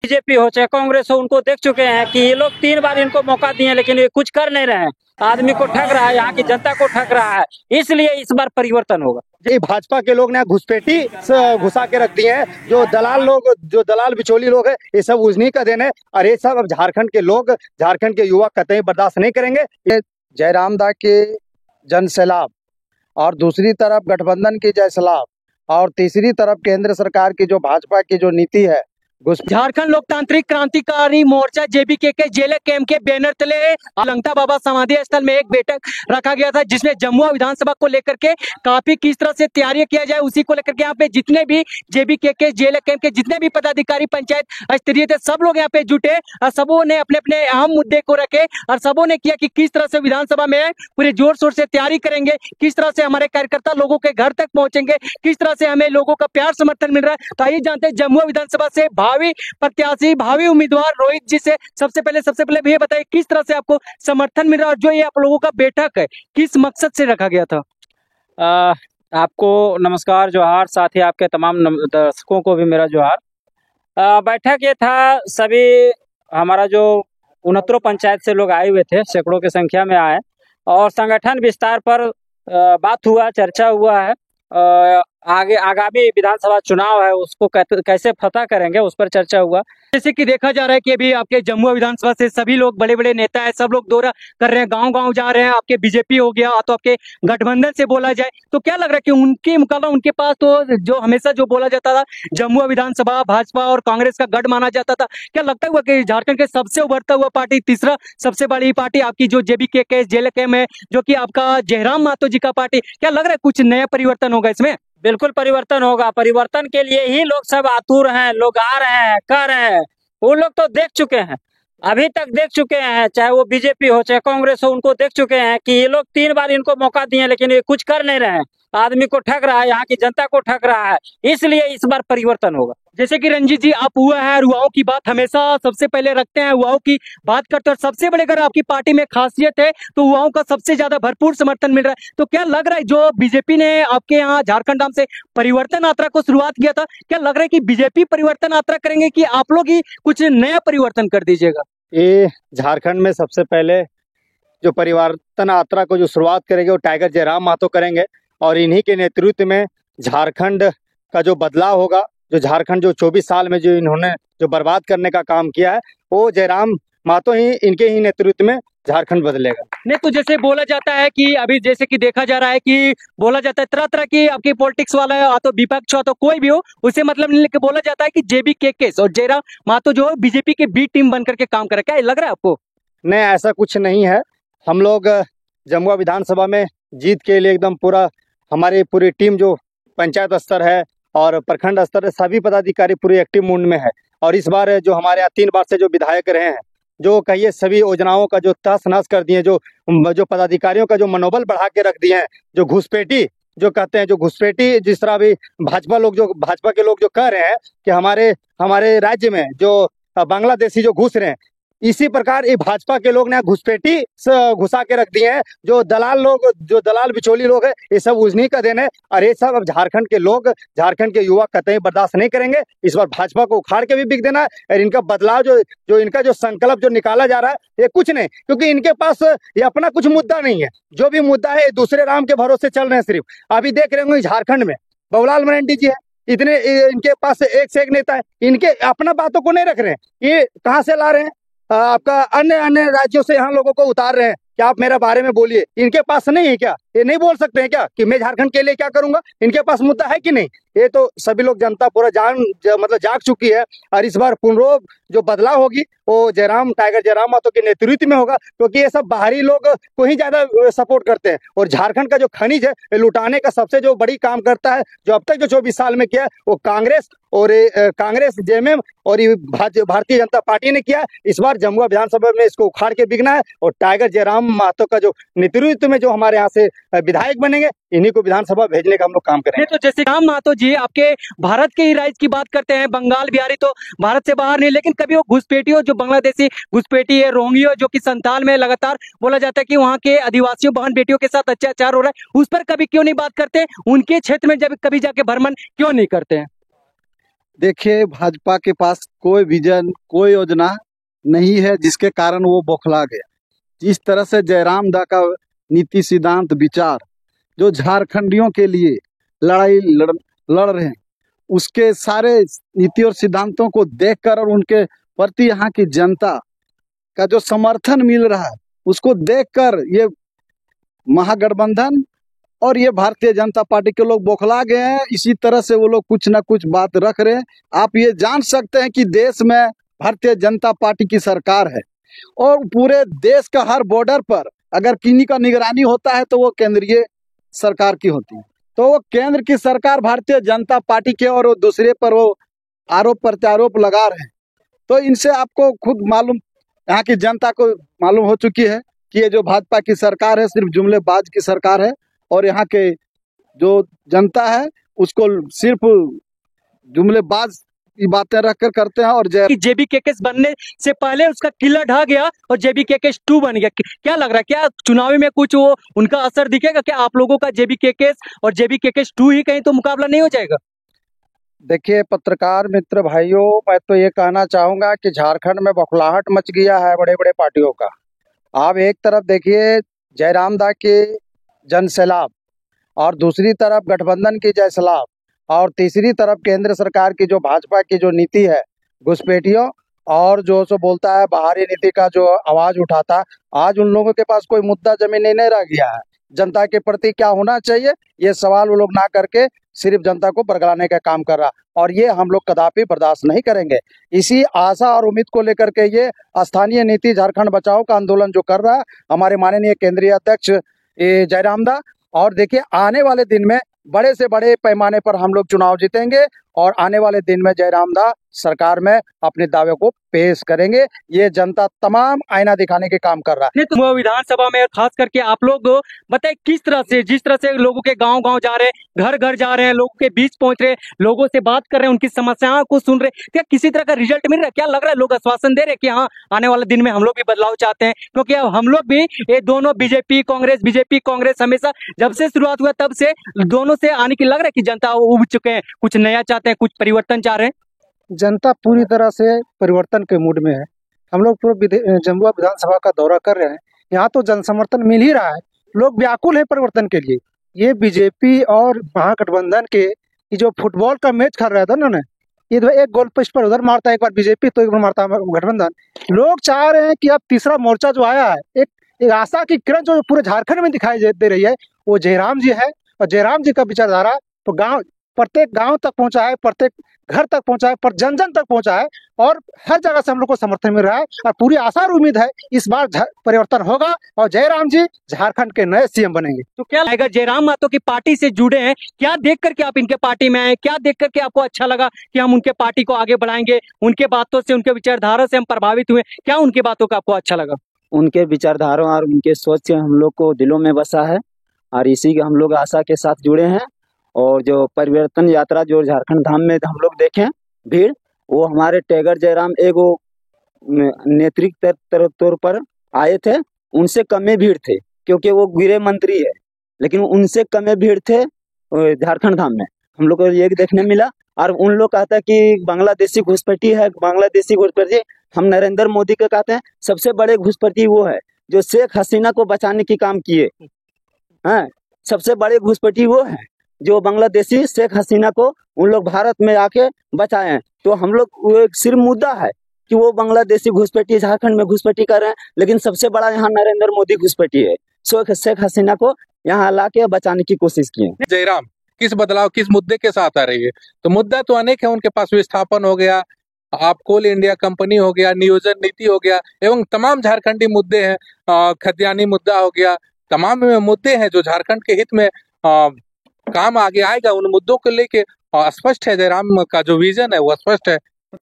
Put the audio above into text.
BJP हो चाहे कांग्रेस हो, उनको देख चुके हैं कि ये लोग 3 बार इनको मौका दिए लेकिन ये कुछ कर नहीं रहे हैं। आदमी को ठग रहा है, यहाँ की जनता को ठग रहा है, इसलिए इस बार परिवर्तन होगा। ये भाजपा के लोग ने घुसपैठी घुसा के रख दिए हैं। जो दलाल लोग, जो दलाल बिचौली लोग हैं, ये सब उन्हीं का देन है। और ये सब अब झारखंड के लोग, झारखंड के युवा कतई बर्दाश्त नहीं करेंगे। ये जयराम दा के जन सैलाब और दूसरी तरफ गठबंधन की जय सलाब और तीसरी तरफ केंद्र सरकार की जो भाजपा की जो नीति है, झारखंड लोकतांत्रिक क्रांतिकारी मोर्चा जेबीके के जेल कैंप के बैनर तले लंगता बाबा समाधि स्थल में एक बैठक रखा गया था, जिसमें जमुआ विधानसभा को लेकर के काफी किस तरह से तैयारी किया जाए उसी को लेकर के यहाँ पे जितने भी जेबीके के जेल कैंप के जितने भी पदाधिकारी पंचायत स्तरीय थे, सब लोग यहाँ पे जुटे और सबों ने अपने अपने अहम मुद्दे को रखे और सबों ने किया कि किस तरह से विधानसभा में पूरे जोर शोर से तैयारी करेंगे, किस तरह से हमारे कार्यकर्ता लोगों के घर तक पहुंचेंगे, किस तरह से हमें लोगों का प्यार समर्थन मिल रहा है। तो आइए जानते हैं जमुआ विधानसभा से भावी प्रत्याशी, भावी उम्मीदवार रोहित जी से। सबसे पहले भी ये बताइए किस तरह से आपको समर्थन मिल रहा है और जो ये आप लोगों का बैठक है किस मकसद से रखा गया था? आपको नमस्कार, जोहार, साथ ही आपके तमाम दर्शकों को भी मेरा जोहार। बैठक ये था, सभी हमारा जो 69 पंचायत से लोग आए हुए थे, सैकड़ों की संख्या में आए और संगठन विस्तार पर बात हुआ, चर्चा हुआ है। आगे आगामी विधानसभा चुनाव है, उसको कैसे फतह करेंगे उस पर चर्चा हुआ। जैसे कि देखा जा रहा है कि अभी आपके जमुआ विधानसभा से सभी लोग बड़े बड़े नेता है, सब लोग दौरा कर रहे हैं, गांव-गांव जा रहे हैं। आपके बीजेपी हो गया तो आपके गठबंधन से बोला जाए तो क्या लग रहा है कि उनके मुकाबला उनके पास तो जो हमेशा जो बोला जाता था जमुआ विधानसभा भाजपा और कांग्रेस का गढ़ माना जाता था, क्या लगता हुआ कि झारखंड के सबसे उभरता हुआ पार्टी, तीसरा सबसे बड़ी पार्टी आपकी जो जेबीके के जेएलएम है, जो कि आपका जयराम महतो जी का पार्टी, क्या लग रहा है कुछ नया परिवर्तन होगा इसमें? बिल्कुल परिवर्तन होगा। परिवर्तन के लिए ही लोग सब आतुर हैं, लोग आ रहे हैं, कर रहे हैं। वो लोग तो देख चुके हैं, अभी तक देख चुके हैं, चाहे वो बीजेपी हो चाहे कांग्रेस हो, उनको देख चुके हैं कि ये लोग 3 बार इनको मौका दिए लेकिन ये कुछ कर नहीं रहे हैं। आदमी को ठग रहा है, यहाँ की जनता को ठग रहा है, इसलिए इस बार परिवर्तन होगा। जैसे कि रंजीत जी, आप हुआ है, युवाओं की बात हमेशा सबसे पहले रखते हैं, युवाओं की बात करते हैं और सबसे बड़े अगर आपकी पार्टी में खासियत है तो युवाओं का सबसे ज्यादा भरपूर समर्थन मिल रहा है। तो क्या लग रहा है जो बीजेपी ने आपके यहाँ झारखंड नाम से परिवर्तन यात्रा को शुरुआत किया था, क्या लग रहा है कि बीजेपी परिवर्तन यात्रा करेंगे कि आप लोग ही कुछ नया परिवर्तन कर दीजिएगा? ये झारखंड में सबसे पहले जो परिवर्तन यात्रा को जो शुरुआत करेंगे वो टाइगर जयराम महतो करेंगे और इन्हीं के नेतृत्व में झारखंड का जो बदलाव होगा, जो झारखंड जो 24 साल में जो इन्होंने जो बर्बाद करने का काम किया है, वो जयराम महतो ही, इनके ही नेतृत्व में झारखंड बदलेगा। नहीं तो जैसे बोला जाता है कि अभी जैसे कि देखा जा रहा है कि बोला जाता है तरह तरह की आपकी पॉलिटिक्स वाला है, तो विपक्ष हो तो कोई भी हो, उसे मतलब नहीं लेके बोला जाता है कि जेबीके और जयराम महतो जो बीजेपी के बी टीम बनकर के काम कर रहा है, क्या लग रहा है आपको? नहीं, ऐसा कुछ नहीं है। हम लोग जमुआ विधानसभा में जीत के लिए एकदम हमारी पूरी टीम जो पंचायत स्तर है और प्रखंड स्तर है, सभी पदाधिकारी पूरे एक्टिव मूड में है। और इस बार जो हमारे यहाँ 3 बार से जो विधायक रहे हैं, जो कहिए सभी योजनाओं का जो तहस नहस कर दिए, जो पदाधिकारियों का जो मनोबल बढ़ा के रख दिए हैं, जो घुसपैठी जो कहते हैं, जो घुसपैठी जिस तरह भी भाजपा के लोग जो कह रहे हैं कि हमारे राज्य में जो बांग्लादेशी जो घुस रहे हैं, इसी प्रकार ये भाजपा के लोग ने घुसपैठी घुसा के रख दिए हैं। जो दलाल लोग, जो दलाल बिचौली लोग हैं, ये सब उन्हीं का देन है। और ये सब अब झारखंड के लोग, झारखंड के युवा कतई बर्दाश्त नहीं करेंगे। इस बार भाजपा को उखाड़ के भी बिक देना है और इनका बदलाव जो इनका जो संकल्प जो निकाला जा रहा है, ये कुछ नहीं, क्योंकि इनके पास ये अपना कुछ मुद्दा नहीं है। जो भी मुद्दा है दूसरे राम के भरोसे चल रहे हैं सिर्फ। अभी देख रहे होंगे झारखंड में बाबूलाल मरांडी जी है, इतने इनके पास एक से एक नेता है, इनके अपना बातों को नहीं रख रहे हैं। ये कहाँ से ला रहे हैं? आपका अन्य राज्यों से यहाँ लोगों को उतार रहे हैं कि आप मेरे बारे में बोलिए। इनके पास नहीं है क्या? ये नहीं बोल सकते हैं क्या कि मैं झारखंड के लिए क्या करूंगा? इनके पास मुद्दा है कि नहीं? ये तो सभी लोग, जनता पूरा मतलब जाग चुकी है। और इस बार पुनरो जो बदलाव होगी वो टाइगर जयराम महतो के नेतृत्व में होगा, क्योंकि ये सब बाहरी लोग को ही ज्यादा सपोर्ट करते हैं। और झारखंड का जो खनिज है लुटाने का सबसे जो बड़ी काम करता है, जो अब तक जो 24 साल में किया, वो कांग्रेस जेएमएम और भारतीय जनता पार्टी ने किया। इस बार जमुआ विधानसभा में इसको उखाड़ के बिकना है और टाइगर जयराम महतो का जो नेतृत्व में जो हमारे यहाँ से विधायक बनेंगे, इन्हीं को विधानसभा भेजने का हम लोग काम करेंगे। तो जैसे राम महतो जी आपके भारत के ही राज्य की बात करते हैं, बंगाल बिहारी तो भारत से बाहर नहीं, लेकिन कभी वो घुसपैठियों, जो बांग्लादेशी घुसपैठी है, रोहिंग्या जो कि संथाल में लगातार बोला जाता है कि वहाँ के आदिवासियों बहन बेटियों के साथ अत्याचार हो रहा है, उस पर कभी क्यों नहीं बात करते? उनके क्षेत्र में जब कभी जाके भ्रमण क्यों नहीं करते हैं? देखिए, भाजपा के पास कोई विजन, कोई योजना नहीं है जिसके कारण वो बौखला गया। जिस तरह से जयराम दा का नीति सिद्धांत विचार जो झारखंडियों के लिए लड़ रहे हैं, उसके सारे नीति और सिद्धांतों को देखकर और उनके प्रति यहाँ की जनता का जो समर्थन मिल रहा है, उसको देखकर ये महागठबंधन और ये भारतीय जनता पार्टी के लोग बौखला गए हैं। इसी तरह से वो लोग कुछ ना कुछ बात रख रहे हैं। आप ये जान सकते हैं कि देश में भारतीय जनता पार्टी की सरकार है और पूरे देश का हर बॉर्डर पर अगर किन्हीं का निगरानी होता है तो वो केंद्रीय सरकार की होती है। तो वो केंद्र की सरकार भारतीय जनता पार्टी के और वो दूसरे पर वो आरोप प्रत्यारोप लगा रहे हैं। तो इनसे आपको खुद मालूम, यहाँ की जनता को मालूम हो चुकी है कि ये जो भाजपा की सरकार है सिर्फ जुमलेबाज की सरकार है और यहाँ के जो जनता है उसको सिर्फ जुमलेबाज की बातें रखकर करते हैं। और कि जेबीकेके बनने से पहले उसका किला ढह गया और जेबीकेके 2 बन गया। क्या लग रहा है, क्या चुनावी में कुछ वो उनका असर दिखेगा? क्या आप लोगों का जेबीकेके और जेबीकेके 2 ही कहीं तो मुकाबला नहीं हो जाएगा? देखिए पत्रकार मित्र भाइयों, मैं तो ये कहना चाहूंगा कि झारखंड में बौखलाहट मच गया है बड़े बड़े पार्टियों का। आप एक तरफ देखिए जयराम दा के जन सैलाब और दूसरी तरफ गठबंधन की जय सलाब और तीसरी तरफ केंद्र सरकार की जो भाजपा की जो नीति है घुसपैठियों और जो सो बोलता है बाहरी नीति का जो आवाज उठाता, आज उन लोगों के पास कोई मुद्दा जमीन नहीं रह गया है। जनता के प्रति क्या होना चाहिए ये सवाल वो लोग ना करके सिर्फ जनता को बरगलाने का काम कर रहा, और ये हम लोग कदापि बर्दाश्त नहीं करेंगे। इसी आशा और उम्मीद को लेकर के ये स्थानीय नीति झारखंड बचाओ का आंदोलन जो कर रहा है हमारे माननीय केंद्रीय अध्यक्ष जयराम दा। और देखिए आने वाले दिन में बड़े से बड़े पैमाने पर हम लोग चुनाव जीतेंगे और आने वाले दिन में जयराम दा सरकार में अपने दावे को पेश करेंगे। ये जनता तमाम आईना दिखाने के काम कर रहा है। तो विधानसभा में खास करके आप लोग बताए किस तरह से, जिस तरह से लोगों के गांव गांव जा रहे हैं, घर घर जा रहे हैं, लोगों के बीच पहुंच रहे हैं, लोगों से बात कर रहे हैं, उनकी समस्याओं को सुन रहे हैं, क्या किसी तरह का रिजल्ट मिल रहा है? क्या लग रहा है लोग आश्वासन दे रहे हैं कि हाँ आने वाले दिन में हम लोग भी बदलाव चाहते हैं? क्योंकि अब हम लोग भी ये दोनों बीजेपी कांग्रेस हमेशा जब से शुरुआत हुआ तब से दोनों से आने की लग रहा है कि जनता उब चुके हैं, कुछ नया चाहते हैं, कुछ परिवर्तन चाह रहे हैं। जनता पूरी तरह से परिवर्तन के मूड में है। हम लोग पूरा जमुआ विधानसभा का दौरा कर रहे हैं, यहाँ तो जन समर्थन मिल ही रहा है, लोग व्याकुल है परिवर्तन के लिए। ये बीजेपी और महागठबंधन के ये जो फुटबॉल का मैच कर रहा था ना, ये तो एक गोल पोस्ट पर उधर मारता है एक बार बीजेपी तो एक बार मारता है गठबंधन। लोग चाह रहे हैं कि अब तीसरा मोर्चा जो आया है, एक आशा की किरण जो पूरे झारखंड में दिखाई दे रही है, वो जयराम जी है। और जयराम जी का विचारधारा तो प्रत्येक गांव तक पहुंचा है, प्रत्येक घर तक पहुंचा है, पर जन जन तक पहुंचा है और हर जगह से हम लोग को समर्थन मिल रहा है। और पूरी आशा और उम्मीद है इस बार परिवर्तन होगा और जयराम जी झारखंड के नए सीएम बनेंगे। तो क्या लगेगा, जयराम महतो की पार्टी से जुड़े हैं, क्या देख करके आप इनके पार्टी में आए? क्या देख करके आपको अच्छा लगा कि हम उनके पार्टी को आगे बढ़ाएंगे? उनके बातों से, उनके विचारधारा से हम प्रभावित हुए, क्या उनके बातों का आपको अच्छा लगा? उनके विचारधारा और उनके सोच से हम लोग को दिलों में बसा है और इसी के हम लोग आशा के साथ जुड़े हैं। और जो परिवर्तन यात्रा जो झारखंड धाम में हम लोग देखें भीड़, वो हमारे टैगर जयराम एगो नेतृत्व तौर पर आए थे, उनसे कम भीड़ थे क्योंकि वो गृह मंत्री है, लेकिन उनसे कम भीड़ थे झारखंड धाम में हम लोग को ये देखने मिला। और उन लोग कहता है कि बांग्लादेशी घुसपैठी है, बांग्लादेशी घुसपैठी। हम नरेंद्र मोदी के कहते हैं सबसे बड़े घुसपैठी वो है जो शेख हसीना को बचाने की काम किए हैं। सबसे बड़े घुसपैठी वो है जो बांग्लादेशी शेख हसीना को उन लोग भारत में आके बचाए हैं। तो हम लोग वो एक सिर्फ मुद्दा है कि वो बांग्लादेशी घुसपैठी झारखंड में घुसपैठी कर रहे हैं, लेकिन सबसे बड़ा यहाँ नरेंद्र मोदी घुसपैठी है। शेख हसीना को यहाँ ला के बचाने की कोशिश की है। जयराम किस बदलाव, किस मुद्दे के साथ आ रही है? तो मुद्दा तो अनेक है उनके पास। विस्थापन हो गया, आप कोल इंडिया कंपनी हो गया, नियोजन नीति हो गया, एवं तमाम झारखंडी मुद्दे हैं। खतियानी मुद्दा हो गया, तमाम मुद्दे हैं जो झारखंड के हित में काम आगे आएगा। उन मुद्दों को लेके स्पष्ट है, जयराम का जो विजन है वो स्पष्ट है।